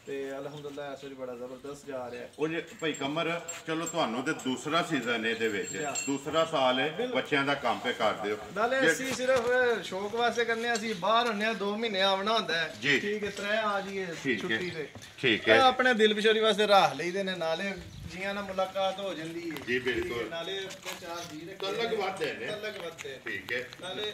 ਤੇ ਅਲਹਮਦੁਲਿਲਾ ਇਸ ਵਾਰੀ ਬੜਾ ਜ਼ਬਰਦਸਤ ਜਾ ਰਿਹਾ ਉਹ ਜੇ ਭਾਈ ਕਮਰ ਚਲੋ ਤੁਹਾਨੂੰ ਤੇ ਦੂਸਰਾ ਸੀਜ਼ਨ ਇਹਦੇ ਵਿੱਚ ਦੂਸਰਾ ਸਾਲ ਹੈ ਬੱਚਿਆਂ ਦਾ ਕੰਮ ਤੇ ਕਰਦੇ ਹੋ ਨਾਲੇ ਅਸੀਂ ਸਿਰਫ ਸ਼ੌਕ ਵਾਸਤੇ ਕਰਨੇ ਅਸੀਂ ਬਾਹਰ ਹੁੰਨੇ ਆ 2 ਮਹੀਨੇ ਆਉਣਾ ਹੁੰਦਾ ਹੈ ਠੀਕ ਹੈ 3 ਆ ਜਾਈਏ ਛੁੱਟੀ ਤੇ ਠੀਕ ਹੈ ਆਪਣੇ ਦਿਲ ਬਿਸ਼ੋਰੀ ਵਾਸਤੇ ਰਾਹ ਲਈਦੇ ਨੇ ਨਾਲੇ ਜੀਆਂ ਨਾਲ ਮੁਲਾਕਾਤ ਹੋ ਜਾਂਦੀ ਹੈ ਜੀ ਬਿਲਕੁਲ ਨਾਲੇ ਆਪਣੇ ਚਾਰ ਜੀ ਦੇ ਤਲਕ ਵੱਧਦੇ ਨੇ ਤਲਕ ਵੱਧਦੇ ਠੀਕ ਹੈ ਨਾਲੇ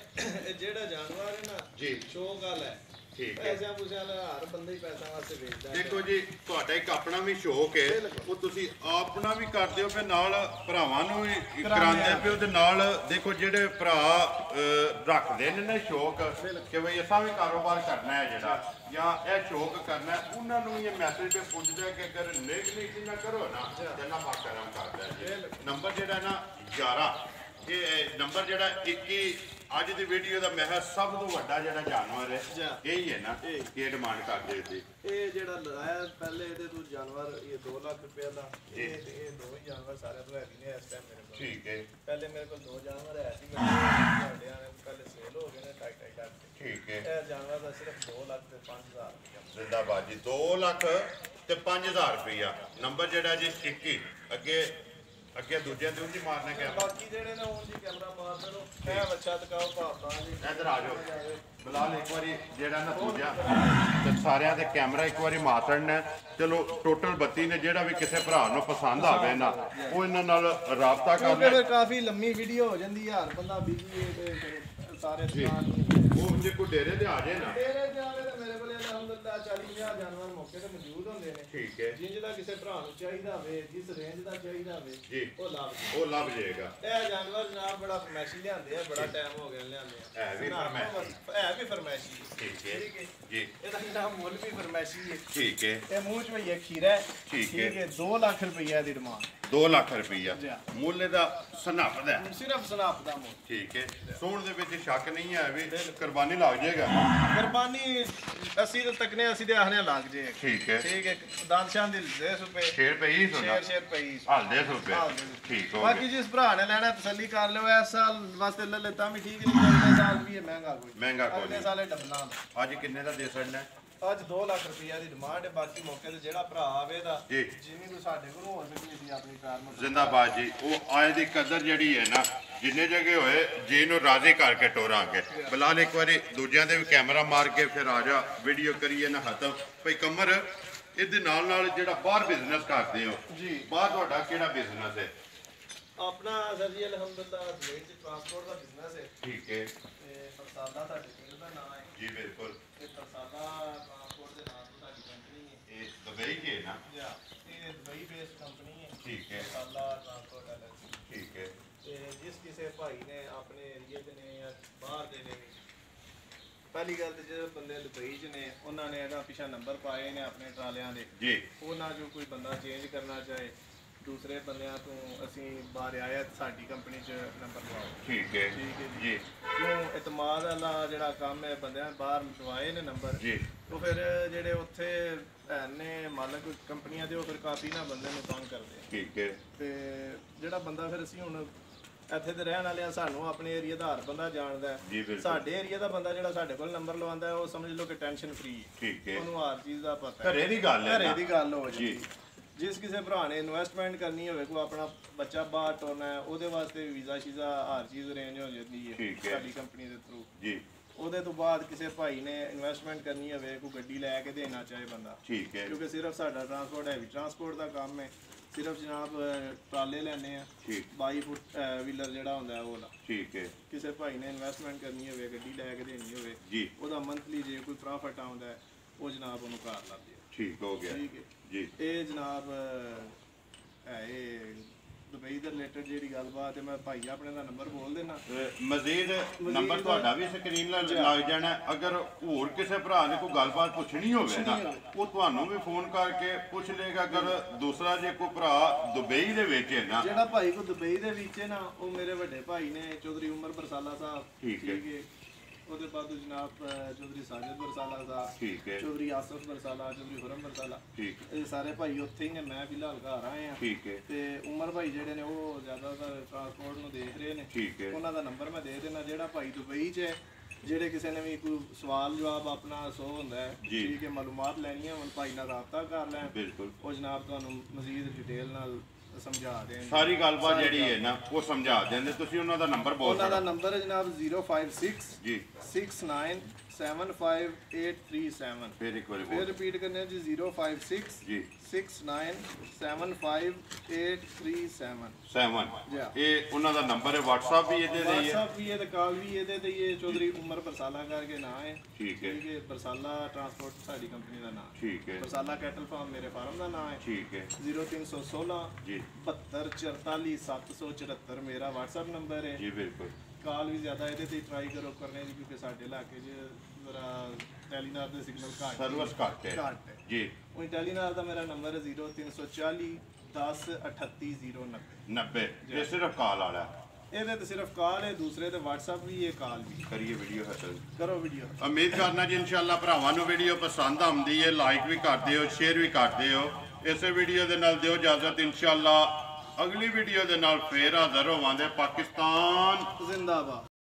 ਜਿਹੜਾ ਜਾਨਵਰ ਹੈ ਨਾ ਜੀ ਸ਼ੌਕ ਵਾਲਾ ਹੈ ਠੀਕ ਹੈ ਪੈਸਿਆਂ ਪੂਸਿਆਂ ਦਾ ਹਰ ਬੰਦਾ ਹੀ ਪੈਸਾ ਵਾਸਤੇ ਵੇਚਦਾ ਦੇਖੋ ਜੀ ਤੁਹਾਡਾ ਇੱਕ ਆਪਣਾ ਵੀ ਸ਼ੌਕ ਹੈ ਉਹ ਤੁਸੀਂ ਆਪਣਾ ਵੀ ਕਰਦੇ ਹੋ ਫਿਰ ਨਾਲ ਭਰਾਵਾਂ ਨੂੰ ਵੀ ਕਰਾਉਂਦੇ ਪਿਓ ਤੇ ਨਾਲ ਦੇਖੋ ਜਿਹੜੇ ਭਰਾ ਰੱਖਦੇ ਨੇ ਨਾ ਸ਼ੌਕ ਕਿ ਬਈ ਅਸਾਂ ਵੀ ਕਾਰੋਬਾਰ ਕਰਨਾ ਹੈ ਜਿਹੜਾ ਜਾਂ ਇਹ ਸ਼ੌਕ ਕਰਨਾ ਉਹਨਾਂ ਨੂੰ ਇਹ ਮੈਸੇਜ ਤੇ ਪੁੱਜਦਾ ਕਿ ਅਗਰ ਨੇਕ ਨੀਤੀ ਨਾ ਕਰੋ ਨਾ ਜੰਨਾ ਪਾਕ ਕਰਮ ਕਰਦਾ ਹੈ ਨੰਬਰ ਜਿਹੜਾ ਨਾ 11 ਇਹ ਨੰਬਰ ਜਿਹੜਾ 21 ਅੱਜ ਦੀ ਵੀਡੀਓ ਦਾ ਮੈਂ ਸਭ ਤੋਂ ਵੱਡਾ ਜਿਹੜਾ ਜਾਨਵਰ ਹੈ ਇਹ ਹੀ ਹੈ ਨਾ ਕੀ ਡਿਮਾਂਡ ਕਰਦੇ ਸੀ ਇਹ ਜਿਹੜਾ ਲਾਇਆ ਪਹਿਲੇ ਇਹਦੇ ਤੋਂ ਜਾਨਵਰ ਇਹ 2 ਲੱਖ ਰੁਪਏ ਦਾ ਇਹ ਦੋ ਹੀ ਜਾਨਵਰ ਸਾਰੇ ਤੋਂ ਹੈਗੇ ਨੇ ਇਸ ਟਾਈਮ ਮੇਰੇ ਕੋਲ ਠੀਕ ਹੈ ਪਹਿਲੇ ਮੇਰੇ ਕੋਲ 2 ਜਾਨਵਰ ਹੈ ਸੀ ਤੁਹਾਡੇ ਆਣੇ ਪਹਿਲੇ ਸੇਲ ਹੋ ਗਏ ਨੇ ਟਾਈ ਕਰਕੇ ਠੀਕ ਹੈ ਇਹ ਜਾਨਵਰ ਦਾ ਸਿਰਫ 2 ਲੱਖ ਤੇ 5,000 ਰੁਪਏ ਜ਼ਿੰਦਾਬਾਦ ਜੀ 2 ਲੱਖ ਤੇ 5,000 ਰੁਪਇਆ ਨੰਬਰ ਜਿਹੜਾ ਜੀ 21 ਅੱਗੇ ਦੂਜਿਆਂ ਤੇ ਉਂਝ ਮਾਰਨਾ ਕਿ ਬਾਕੀ ਜਿਹੜੇ ਨੇ ਉਂਝ ਕੈਮਰਾ ਮਾਰਦੇ ਨੂੰ ਇਹ ਬੱਚਾ ਤਕਾਓ ਭਾਪਾ ਜੀ ਇੱਧਰ ਆ ਜਾਓ ਬਲਾਲ ਇੱਕ ਵਾਰੀ ਜਿਹੜਾ ਨਾ ਦੂਜਾ ਤੇ ਸਾਰਿਆਂ ਦੇ ਕੈਮਰਾ ਇੱਕ ਵਾਰੀ ਮਾਰਨਾ ਚਲੋ ਟੋਟਲ 32 ਨੇ ਜਿਹੜਾ ਵੀ ਕਿਸੇ ਭਰਾ ਨੂੰ ਪਸੰਦ ਆਵੇ ਨਾ ਉਹ ਇਹਨਾਂ ਨਾਲ ਰਾਬਤਾ ਕਰ ਲੈ ਫਿਰ ਕਾਫੀ ਲੰਮੀ ਵੀਡੀਓ ਹੋ ਜਾਂਦੀ ਹੈ ਹਰ ਬੰਦਾ ਬਿਜੀ ਹੈ ਤੇ ਸਾਰੇ ਦੁਕਾਨ ਉਹ ਜੇ ਕੋਈ ਡੇਰੇ ਤੇ ਆ ਜਾਏ ਨਾ ਡੇਰੇ ਤੇ ਆਵੇ ਤਾਂ ਮੇਰੇ ਕੋਲ ਅਲਹਮਦੁਲਿਲਾ 40,000 ਜਾਨਵਰ ਮੌਕੇ ਤੇ ਮੌਜੂਦ ਹੁੰਦੇ ਨੇ ਠੀਕ ਹੈ ਜਿੰਜ ਦਾ ਕਿਸੇ ਭਰਾ ਨੂੰ ਚਾਹੀਦਾ ਹੋਵੇ ਜਿਸ ਰੇਂਜ ਦਾ ਚਾਹੀਦਾ ਹੋਵੇ ਜੀ ਉਹ ਲੱਭ ਜਾਏਗਾ ਇਹ ਜਾਨਵਰ ਜਨਾਬ ਬੜਾ ਫਰਮੈਸ਼ੀ ਲਿਆਂਦੇ ਆ ਬੜਾ ਟਾਈਮ ਹੋ ਗਿਆ ਲਿਆਂਦੇ ਆ ਇਹ ਵੀ ਫਰਮੈਸ਼ੀ ਠੀਕ ਹੈ ਜੀ ਇਹਦਾ ਜਨਾਬ ਮੁੱਲ ਵੀ ਫਰਮੈਸ਼ੀ ਹੈ ਠੀਕ ਹੈ ਇਹ ਮੂੰਹ ਚ ਭਈਆ ਖੀਰਾ ਹੈ ਠੀਕ ਹੈ 2 ਲੱਖ ਰੁਪਈਆ ਦੀ ਡਿਮਾਂਡ 2 ਲੱਖ ਰੁਪਈਆ ਮੁੱਲ ਦਾ ਸਨਾਪ ਦਾ ਸਿਰਫ ਸਨਾਪ ਦਾ ਮੁੱਲ ਠੀਕ ਹੈ ਸੋਹਣ ਦੇ ਵਿੱਚ ਸ਼ੱਕ ਨਹੀਂ ਹੈ ਵੀ ਕੁਰਬਾਨੀ ਲੱਗ ਜਾਏਗਾ ਕੁਰਬਾਨੀ ਅਸੀਂ ਤਾਂ ਤੱਕਨੇ ਅਸੀਂ ਤੇ ਆਖਨੇ ਲੱਗ ਜੇ ਠੀਕ ਹੈ ਦਾਨਸ਼ਾਹ ਦੀ 150 ਰੁਪਏ ਸ਼ੇਰ ਪਈ ਸੋਨਾ ਸ਼ੇਰ ਪਈ ਹਾਲ 150 ਰੁਪਏ ਠੀਕ ਹੋ ਬਾਕੀ ਜਿਸ ਭਰਾ ਨੇ ਲੈਣਾ ਤਸੱਲੀ ਕਰ ਲਿਓ ਇਸ ਸਾਲ ਵਾਸਤੇ ਲੈ ਤਾਂ ਵੀ ਠੀਕ ਨਹੀਂ ਅਗਲੇ ਸਾਲ ਵੀ ਇਹ ਮਹਿੰਗਾ ਕੋਈ ਅਗਲੇ ਸਾਲੇ ਡਬਨਾ ਅੱਜ ਕਿੰਨੇ ਦਾ ਦੇ ਸਕਣਾ ਅੱਜ 2 ਲੱਖ ਰੁਪਈਆ ਦੀ ਡਿਮਾਂਡ ਹੈ ਬਾਕੀ ਮੌਕੇ ਤੇ ਜਿਹੜਾ ਭਰਾ ਆਵੇਗਾ ਜਿੰਨੀ ਕੋਈ ਸਾਡੇ ਕੋਲ ਹੋ ਸਕੇ ਅਸੀਂ ਆਪਣੀ ਕਾਰ ਨੂੰ ਜ਼ਿੰਦਾਬਾਦ ਜੀ ਉਹ ਆਏ ਦੀ ਕਦਰ ਜਿਹੜੀ ਹੈ ਨਾ ਜਿੰਨੇ ਜਗ੍ਹਾ ਹੋਏ ਜੀ ਨੂੰ ਰਾਜ਼ੀ ਕਰਕੇ ਟੋਰਾਂਗੇ ਬਲਾਲ ਇੱਕ ਵਾਰੀ ਦੂਜਿਆਂ ਦੇ ਵੀ ਕੈਮਰਾ ਮਾਰ ਕੇ ਫਿਰ ਆ ਜਾ ਵੀਡੀਓ ਕਰੀਏ ਨਾ ਖਤਮ ਭਈ ਕਮਰ ਇਹਦੇ ਨਾਲ ਜਿਹੜਾ ਬਾਹਰ ਬਿਜ਼ਨਸ ਕਰਦੇ ਹੋ ਜੀ ਬਾਹਰ ਤੁਹਾਡਾ ਕਿਹੜਾ ਬਿਜ਼ਨਸ ਹੈ ਆਪਣਾ ਸਰ ਜੀ ਅਲਹਮਦੁਲਿਲਾ ਦੁਬਈ ਚ ਟਰਾਂਸਪੋਰਟ ਦਾ ਬਿਜ਼ਨਸ ਹੈ ਠੀਕ ਹੈ ਤੇ ਫਰਸਾਦਾ ਸਾਡੇ ਪਿੰਡ ਦਾ ਨਾਮ ਹੈ ਜੀ ਬਿਲਕੁਲ ਤੇ ਫਰਸਾਦਾ ਟਰਾਂਸਪੋਰਟ ਦੇ ਨਾਮ ਤੋਂ ਸਾਡੀ ਕੰਪਨੀ ਹੈ ਇਹ ਬੇਸਡ ਕੰਪਨੀ ਹੈ। ਠੀਕ ਹੈ। ਮਸਾਲਾ ਟਰਾਂਸਪੋਰਟ LLC। ਠੀਕ ਹੈ। ਤੇ ਜਿਸ ਕਿਸੇ ਭਾਈ ਨੇ ਆਪਣੇ ਏਰੀਏ ਦੇ ਨੇ ਜਾਂ ਬਾਹਰ ਦੇ ਨੇ, ਪਹਿਲੀ ਗੱਲ ਤੇ ਜਿਹੜੇ ਬੰਦੇ ਦੁਬਈ 'ਚ ਨੇ ਉਹਨਾਂ ਨੇ ਇਹਦਾ ਪਿੱਛਾ ਨੰਬਰ ਪਾਏ ਨੇ ਆਪਣੇ ਟਰਾਲਿਆਂ ਦੇ ਜੀ। ਉਹਨਾਂ ਜੋ ਕੋਈ ਬੰਦਾ ਚੇਂਜ ਕਰਨਾ ਚਾਹੇ ਦੂਸਰੇ ਬੰਦਿਆਂ ਤੋਂ ਅਸੀਂ ਬਾਹਰ ਆਇਆ ਸਾਡੀ ਕੰਪਨੀ 'ਚ ਨੰਬਰ ਲਵਾਓ। ਠੀਕ ਹੈ ਜੀ। ਕਿਉਂ ਇਤਮਾਦ ਵਾਲਾ ਜਿਹੜਾ ਕੰਮ ਹੈ ਬੰਦਿਆਂ ਬਾਹਰ ਲਵਾਏ ਨੇ ਨੰਬਰ ਜੀ, ਉਹ ਫਿਰ ਜਿਹੜੇ ਉੱਥੇ ਨੇ ਮਾਲਕ ਕੰਪਨੀਆਂ ਦੇ ਉਹ ਫਿਰ ਕਾਫੀ ਨਾ ਬੰਦੇ ਨੂੰ ਤੰਗ ਕਰਦੇ ਆ। ਠੀਕ ਹੈ। ਤੇ ਜਿਹੜਾ ਬੰਦਾ ਫਿਰ ਅਸੀਂ ਹੁਣ ਇੱਥੇ ਤੇ ਰਹਿਣ ਵਾਲੇ ਆ, ਸਾਨੂੰ ਆਪਣੇ ਏਰੀਆ ਦਾ ਹਰ ਬੰਦਾ ਜਾਣਦਾ ਹੈ। ਸਾਡੇ ਏਰੀਆ ਦਾ ਬੰਦਾ ਜਿਹੜਾ ਸਾਡੇ ਕੋਲ ਨੰਬਰ ਲਵਾਉਂਦਾ ਹੈ ਉਹ ਸਮਝ ਲਓ ਕਿ ਟੈਨਸ਼ਨ ਫ੍ਰੀ। ਠੀਕ ਹੈ। ਉਹਨੂੰ ਹਰ ਚੀਜ਼ ਦਾ ਪਤਾ ਹੈ। ਘਰੇ ਦੀ ਗੱਲ ਹੈ, ਘਰੇ ਦੀ ਗੱਲ ਹੋ ਜੀ। ਜਿਸ ਕਿਸੇ ਭਰਾ ਨੇ ਇਨਵੈਸਟਮੈਂਟ ਕਰਨੀ ਹੋਵੇ, ਕੋਈ ਆਪਣਾ ਬੱਚਾ ਬਾਹਰ ਟੋਰਨਾ ਹੈ, ਉਹਦੇ ਵਾਸਤੇ ਵੀਜ਼ਾ ਸ਼ੀਜ਼ਾ ਹਰ ਚੀਜ਼ ਅਰੇਂਜ ਹੋ ਜਾਂਦੀ ਹੈ ਸਾਡੀ ਕੰਪਨੀ ਦੇ ਥਰੂ ਜੀ। ਉਹਦੇ ਤੋਂ ਬਾਅਦ ਕਿਸੇ ਭਾਈ ਨੇ ਇਨਵੈਸਟਮੈਂਟ ਕਰਨੀ ਹੋਵੇ, ਕੋਈ ਗੱਡੀ ਲੈ ਕੇ ਦੇਣਾ ਚਾਹੇ ਬੰਦਾ, ਠੀਕ ਹੈ, ਕਿਉਂਕਿ ਸਿਰਫ ਸਾਡਾ ਟਰਾਂਸਪੋਰਟ ਹੈਵੀ ਟਰਾਂਸਪੋਰਟ ਦਾ ਕੰਮ ਹੈ। ਸਿਰਫ ਜਨਾਬ ਟਰਾਲੇ ਲੈਣੇ ਆ 22 ਫੁੱਟ ਵੀਲਰ ਜਿਹੜਾ ਹੁੰਦਾ ਉਹ ਵਾਲਾ। ਠੀਕ ਹੈ। ਕਿਸੇ ਭਾਈ ਨੇ ਇਨਵੈਸਟਮੈਂਟ ਕਰਨੀ ਹੋਵੇ, ਗੱਡੀ ਲੈ ਕੇ ਦੇਣੀ ਹੋਵੇ ਜੀ, ਉਹਦਾ ਮੰਥਲੀ ਜੇ ਕੋਈ ਪ੍ਰੋਫਿਟ ਆਉਂਦਾ ਹੈ ਉਹ ਜਨਾਬ ਉਹਨੂੰ ਘਰ ਲਾਉਂਦੇ ਆ। ਠੀਕ ਹੋ ਗਿਆ ਠੀਕ ਹੈ ਜੀ। ਇਹ ਜਨਾਬ ਇਹ ਦੁਬਈ ਦੇ ਰਿਲੇਟਡ ਜਿਹੜੀ ਗੱਲਬਾਤ ਹੈ, ਮੈਂ ਭਾਈ ਆਪਣੇ ਦਾ ਨੰਬਰ ਬੋਲ ਦੇਣਾ। ਮਜ਼ੀਦ ਨੰਬਰ ਤੁਹਾਡਾ ਵੀ ਸਕਰੀਨ ਲੱਗ ਜਾਣਾ। ਅਗਰ ਹੋਰ ਕਿਸੇ ਭਰਾ ਨੇ ਕੋਈ ਗੱਲਬਾਤ ਪੁੱਛਣੀ ਹੋਵੇ ਨਾ, ਉਹ ਤੁਹਾਨੂੰ ਵੀ ਫੋਨ ਕਰਕੇ ਪੁੱਛ ਲੇਗਾ। ਅਗਰ ਦੂਸਰਾ ਜੇ ਕੋਈ ਭਰਾ ਦੁਬਈ ਦੇ ਵਿੱਚ ਹੈ ਨਾ, ਜਿਹੜਾ ਭਾਈ ਕੋ ਦੁਬਈ ਦੇ ਵਿੱਚ ਹੈ ਨਾ, ਉਹ ਮੇਰੇ ਵੱਡੇ ਭਾਈ ਨੇ ਚੌਧਰੀ ਉਮਰ ਬਰਸਾਲਾ ਸਾਹਿਬ। ਠੀਕ ਹੈ। ਉਹਦੇ ਬਾਅਦ ਜਨਾਬ ਚੌਧਰੀ ਸਾਜਦ ਬਰਸਾਲਾ ਸਾਹਿਬ। ਠੀਕ ਹੈ। ਚੌਧਰੀ ਆਸਫ ਬਰਸਾਲਾ, ਚੌਧਰੀ ਹੁਰਮ ਬਰਸਾਲਾ। ਠੀਕ ਹੈ। ਇਹ ਸਾਰੇ ਭਾਈ ਉੱਥੇ ਹੀ ਨੇ, ਮੈਂ ਫਿਲਹਾਲ ਘਰ ਆਏ ਆ। ਠੀਕ ਹੈ। ਤੇ ਉਮਰ ਭਾਈ ਜਿਹੜੇ ਨੇ ਉਹ ਜ਼ਿਆਦਾਤਰ ਟਰਾਂਸਪੋਰਟ ਨੂੰ ਦੇਖ ਰਹੇ ਨੇ। ਠੀਕ ਹੈ। ਉਹਨਾਂ ਦਾ ਨੰਬਰ ਮੈਂ ਦੇ ਦੇਣਾ। ਜਿਹੜਾ ਭਾਈ ਦੁਬਈ 'ਚ ਹੈ, ਜਿਹੜੇ ਕਿਸੇ ਨੇ ਵੀ ਕੋਈ ਸਵਾਲ ਜਵਾਬ ਆਪਣਾ ਸੋ ਹੁੰਦਾ ਹੈ, ਠੀਕ ਹੈ, ਮਾਲੂਮਾਤ ਲੈਣੀ ਹੈ, ਹੁਣ ਭਾਈ ਨਾਲ ਰਾਬਤਾ ਕਰ ਲੈਣ। ਬਿਲਕੁਲ। ਉਹ ਜਨਾਬ ਤੁਹਾਨੂੰ ਮਜ਼ੀਦ ਡਿਟੇਲ ਨਾਲ ਸਮਝਾ ਦੇਣ, ਸਾਰੀ ਗੱਲਬਾਤ ਜਿਹੜੀ ਹੈ ਨਾ ਉਹ ਸਮਝਾ ਦਿੰਦੇ। ਤੁਸੀਂ ਉਹਨਾਂ ਦਾ ਨੰਬਰ ਬੋਲ ਦਿਓ। ਉਹਨਾਂ ਦਾ ਨੰਬਰ ਹੈ ਜਨਾਬ 056 ਜੀ 69758337। ਫਿਰ ਇੱਕ ਵਾਰੀ ਫਿਰ ਰਿਪੀਟ ਕਰਨੇ ਜੀ 056 ਜੀ 69758337। ਇਹ ਉਹਨਾਂ ਦਾ ਨੰਬਰ ਹੈ। WhatsApp ਵੀ ਇਹਦੇ ਤੇ ਹੀ ਹੈ। WhatsApp ਵੀ ਹੈ ਤੇ ਕਾਲ ਵੀ ਇਹਦੇ ਤੇ ਹੀ ਹੈ। ਚੌਧਰੀ ਉਮਰ ਬਰਸਾਲਾ ਕਰਕੇ ਨਾਂ ਹੈ। ਠੀਕ ਹੈ। ਬਰਸਾਲਾ ਟਰਾਂਸਪੋਰਟ ਸਾਡੀ ਕੰਪਨੀ ਦਾ ਨਾਮ। ਠੀਕ ਹੈ। ਬਰਸਾਲਾ ਕੈਟਲ ਫਾਰਮ ਮੇਰੇ ਫਾਰਮ ਦਾ ਨਾਮ ਹੈ। ਠੀਕ ਹੈ। 0316 ਜੀ 7244 774 ਮੇਰਾ WhatsApp ਨੰਬਰ ਹੈ ਜੀ। ਬਿਲਕੁਲ। ਕਾਲ ਵੀ ਜ਼ਿਆਦਾ ਇਹਦੇ ਤੇ ਟਰਾਈ ਕਰੋ ਕਰਨੇ ਦੀ, ਕਿਉਂਕਿ ਸਾਡੇ ਇਲਾਕੇ 'ਚ ਜ਼ਰਾ ਟੈਲੀਨਾਰ ਦੇ ਸਿਗਨਲ ਘੱਟ, ਸਰਵਿਸ ਘੱਟ ਹੈ ਜੀ। ਉਹ ਟੈਲੀਨਾਰ ਦਾ ਮੇਰਾ ਨੰਬਰ ਹੈ 0340 10 38 090। ਇਹ ਸਿਰਫ ਕਾਲ ਵਾਲਾ, ਇਹਦੇ ਤੇ ਸਿਰਫ ਕਾਲ ਹੈ। ਦੂਸਰੇ ਤੇ WhatsApp ਵੀ ਹੈ, ਕਾਲ ਵੀ। ਕਰੀਏ ਵੀਡੀਓ ਹਾਸਲ ਕਰੋ ਵੀਡੀਓ। ਉਮੀਦ ਕਰਨਾ ਜੀ ਇਨਸ਼ਾਅੱਲਾ ਭਰਾਵਾਂ ਨੂੰ ਵੀਡੀਓ ਪਸੰਦ ਆਉਂਦੀ ਹੈ। ਲਾਈਕ ਵੀ ਕਰਦੇ ਹੋ, ਸ਼ੇਅਰ ਵੀ ਕਰਦੇ ਹੋ। ਇਸੇ ਵੀਡੀਓ ਦੇ ਨਾਲ ਦਿਓ ਇਜਾਜ਼ਤ। ਇਨਸ਼ਾਅੱਲਾ ਅਗਲੀ ਵੀਡੀਓ ਦੇ ਨਾਲ ਫੇਰ ਹਾਜ਼ਰ ਹੋਵਾਂਗੇ। ਪਾਕਿਸਤਾਨ ਜ਼ਿੰਦਾਬਾਦ।